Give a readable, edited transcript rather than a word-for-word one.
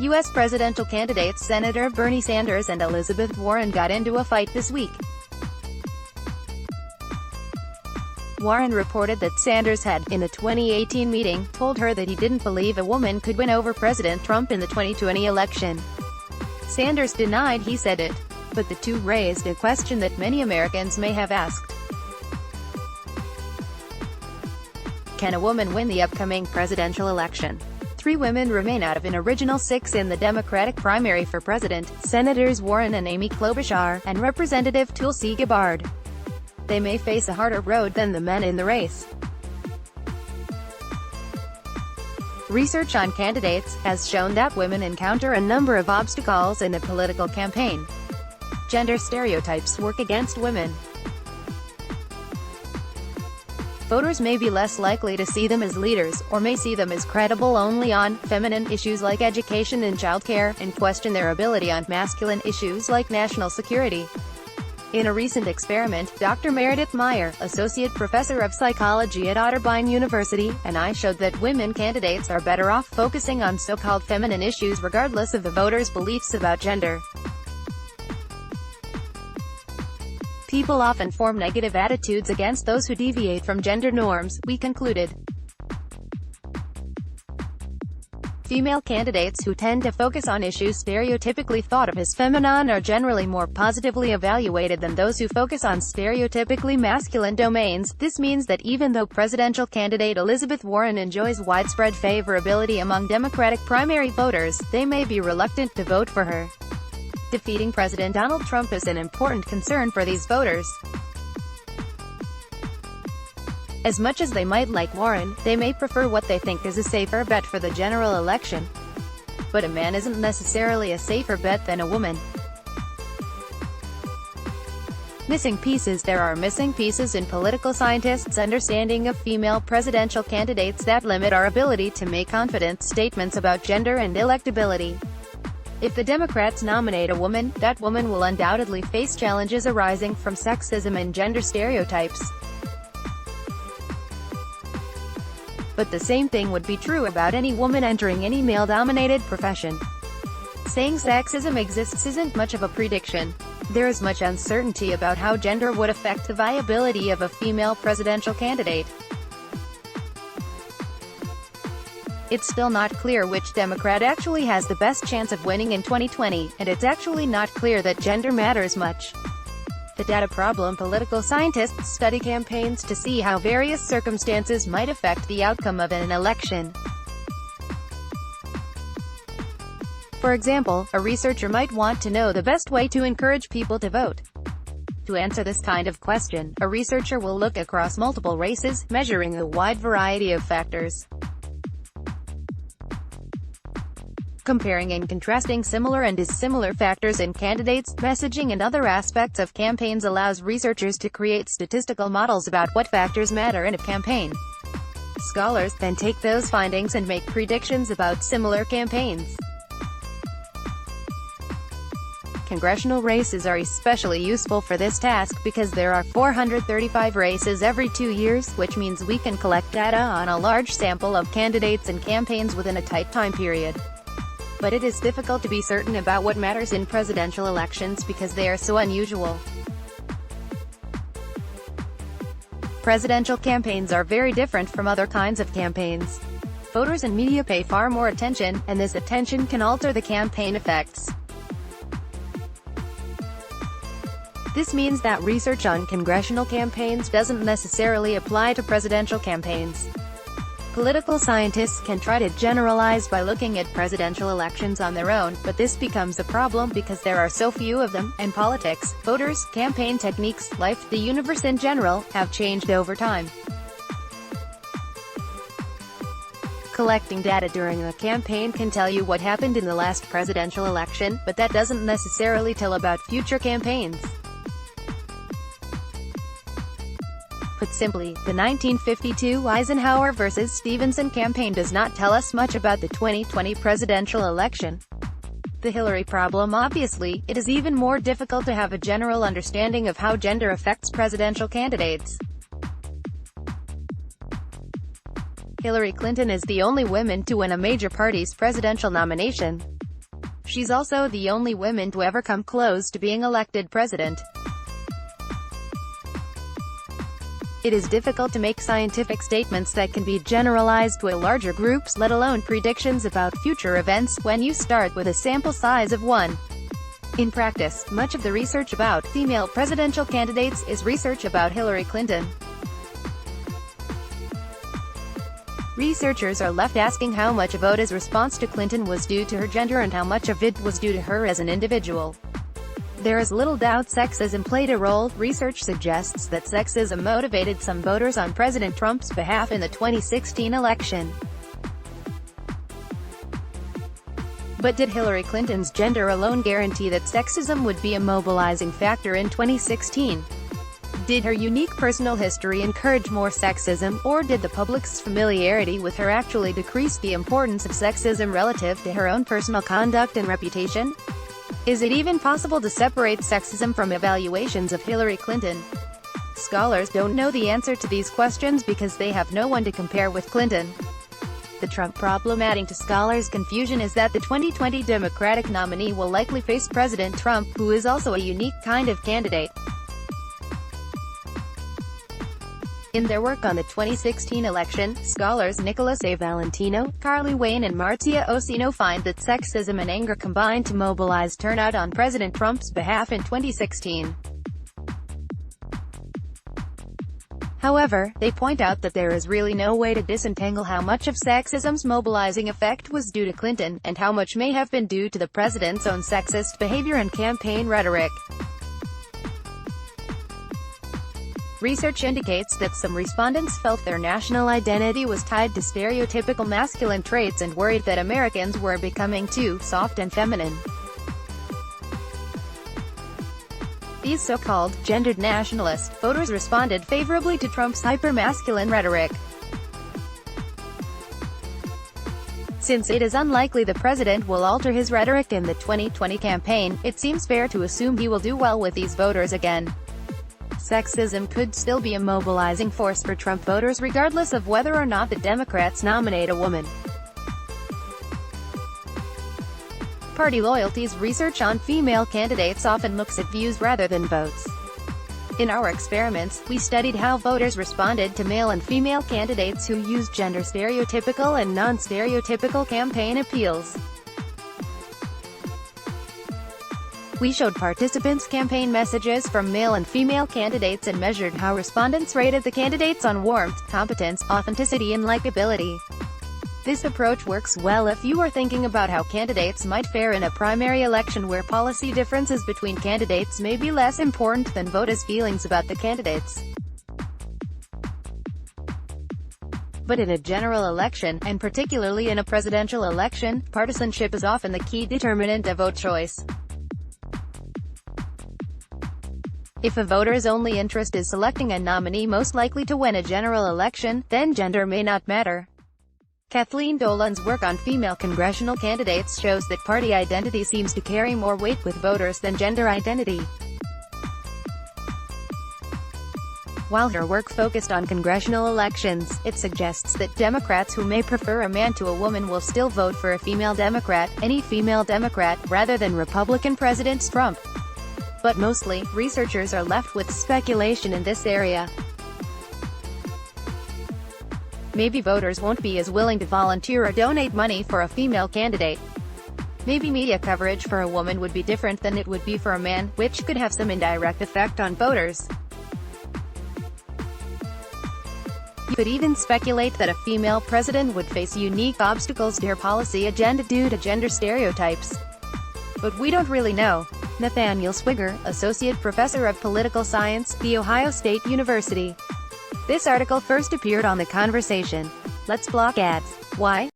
U.S. presidential candidates Senator Bernie Sanders and Elizabeth Warren got into a fight this week. Warren reported that Sanders had, in a 2018 meeting, told her that he didn't believe a woman could win over President Trump in the 2020 election. Sanders denied he said it, but the two raised a question that many Americans may have asked. Can a woman win the upcoming presidential election? 3 women remain out of an original 6 in the Democratic primary for president: Senators Warren and Amy Klobuchar, and Representative Tulsi Gabbard. They may face a harder road than the men in the race. Research on candidates has shown that women encounter a number of obstacles in a political campaign. Gender stereotypes work against women. Voters may be less likely to see them as leaders, or may see them as credible only on feminine issues like education and childcare, and question their ability on masculine issues like national security. In a recent experiment, Dr. Meredith Meyer, associate professor of psychology at Otterbein University, and I showed that women candidates are better off focusing on so-called feminine issues regardless of the voters' beliefs about gender. People often form negative attitudes against those who deviate from gender norms, we concluded. Female candidates who tend to focus on issues stereotypically thought of as feminine are generally more positively evaluated than those who focus on stereotypically masculine domains. This means that even though presidential candidate Elizabeth Warren enjoys widespread favorability among Democratic primary voters, they may be reluctant to vote for her. Defeating President Donald Trump is an important concern for these voters. As much as they might like Warren, they may prefer what they think is a safer bet for the general election. But a man isn't necessarily a safer bet than a woman. Missing pieces. There are missing pieces in political scientists' understanding of female presidential candidates that limit our ability to make confident statements about gender and electability. If the Democrats nominate a woman, that woman will undoubtedly face challenges arising from sexism and gender stereotypes. But the same thing would be true about any woman entering any male-dominated profession. Saying sexism exists isn't much of a prediction. There is much uncertainty about how gender would affect the viability of a female presidential candidate. It's still not clear which Democrat actually has the best chance of winning in 2020, and it's actually not clear that gender matters much. The data problem. Political scientists study campaigns to see how various circumstances might affect the outcome of an election. For example, a researcher might want to know the best way to encourage people to vote. To answer this kind of question, a researcher will look across multiple races, measuring a wide variety of factors. Comparing and contrasting similar and dissimilar factors in candidates, messaging and other aspects of campaigns allows researchers to create statistical models about what factors matter in a campaign. Scholars then take those findings and make predictions about similar campaigns. Congressional races are especially useful for this task because there are 435 races every 2 years, which means we can collect data on a large sample of candidates and campaigns within a tight time period. But it is difficult to be certain about what matters in presidential elections because they are so unusual. Presidential campaigns are very different from other kinds of campaigns. Voters and media pay far more attention, and this attention can alter the campaign effects. This means that research on congressional campaigns doesn't necessarily apply to presidential campaigns. Political scientists can try to generalize by looking at presidential elections on their own, but this becomes a problem because there are so few of them, and politics, voters, campaign techniques, life, the universe in general, have changed over time. Collecting data during a campaign can tell you what happened in the last presidential election, but that doesn't necessarily tell about future campaigns. Put simply, the 1952 Eisenhower versus Stevenson campaign does not tell us much about the 2020 presidential election. The Hillary problem. Obviously, it is even more difficult to have a general understanding of how gender affects presidential candidates. Hillary Clinton is the only woman to win a major party's presidential nomination. She's also the only woman to ever come close to being elected president. It is difficult to make scientific statements that can be generalized to larger groups, let alone predictions about future events, when you start with a sample size of 1. In practice, much of the research about female presidential candidates is research about Hillary Clinton. Researchers are left asking how much of Oda's response to Clinton was due to her gender and how much of it was due to her as an individual. There is little doubt sexism played a role. Research suggests that sexism motivated some voters on President Trump's behalf in the 2016 election. But did Hillary Clinton's gender alone guarantee that sexism would be a mobilizing factor in 2016? Did her unique personal history encourage more sexism, or did the public's familiarity with her actually decrease the importance of sexism relative to her own personal conduct and reputation? Is it even possible to separate sexism from evaluations of Hillary Clinton? Scholars don't know the answer to these questions because they have no one to compare with Clinton. The Trump problem. Adding to scholars' confusion is that the 2020 Democratic nominee will likely face President Trump, who is also a unique kind of candidate. In their work on the 2016 election, scholars Nicholas A. Valentino, Carly Wayne and Marcia Osino find that sexism and anger combined to mobilize turnout on President Trump's behalf in 2016. However, they point out that there is really no way to disentangle how much of sexism's mobilizing effect was due to Clinton, and how much may have been due to the president's own sexist behavior and campaign rhetoric. Research indicates that some respondents felt their national identity was tied to stereotypical masculine traits and worried that Americans were becoming too soft and feminine. These so-called gendered nationalist voters responded favorably to Trump's hyper-masculine rhetoric. Since it is unlikely the president will alter his rhetoric in the 2020 campaign, it seems fair to assume he will do well with these voters again. Sexism could still be a mobilizing force for Trump voters regardless of whether or not the Democrats nominate a woman. Party loyalties. Research on female candidates often looks at views rather than votes. In our experiments, we studied how voters responded to male and female candidates who used gender stereotypical and non-stereotypical campaign appeals. We showed participants campaign messages from male and female candidates and measured how respondents rated the candidates on warmth, competence, authenticity and likability. This approach works well if you are thinking about how candidates might fare in a primary election where policy differences between candidates may be less important than voters' feelings about the candidates. But in a general election, and particularly in a presidential election, partisanship is often the key determinant of vote choice. If a voter's only interest is selecting a nominee most likely to win a general election, then gender may not matter. Kathleen Dolan's work on female congressional candidates shows that party identity seems to carry more weight with voters than gender identity. While her work focused on congressional elections, it suggests that Democrats who may prefer a man to a woman will still vote for a female Democrat, any female Democrat, rather than Republican President Trump. But mostly, researchers are left with speculation in this area. Maybe voters won't be as willing to volunteer or donate money for a female candidate. Maybe media coverage for a woman would be different than it would be for a man, which could have some indirect effect on voters. You could even speculate that a female president would face unique obstacles to her policy agenda due to gender stereotypes. But we don't really know. Nathaniel Swigger, Associate Professor of Political Science, The Ohio State University. This article first appeared on The Conversation. Let's block ads. Why?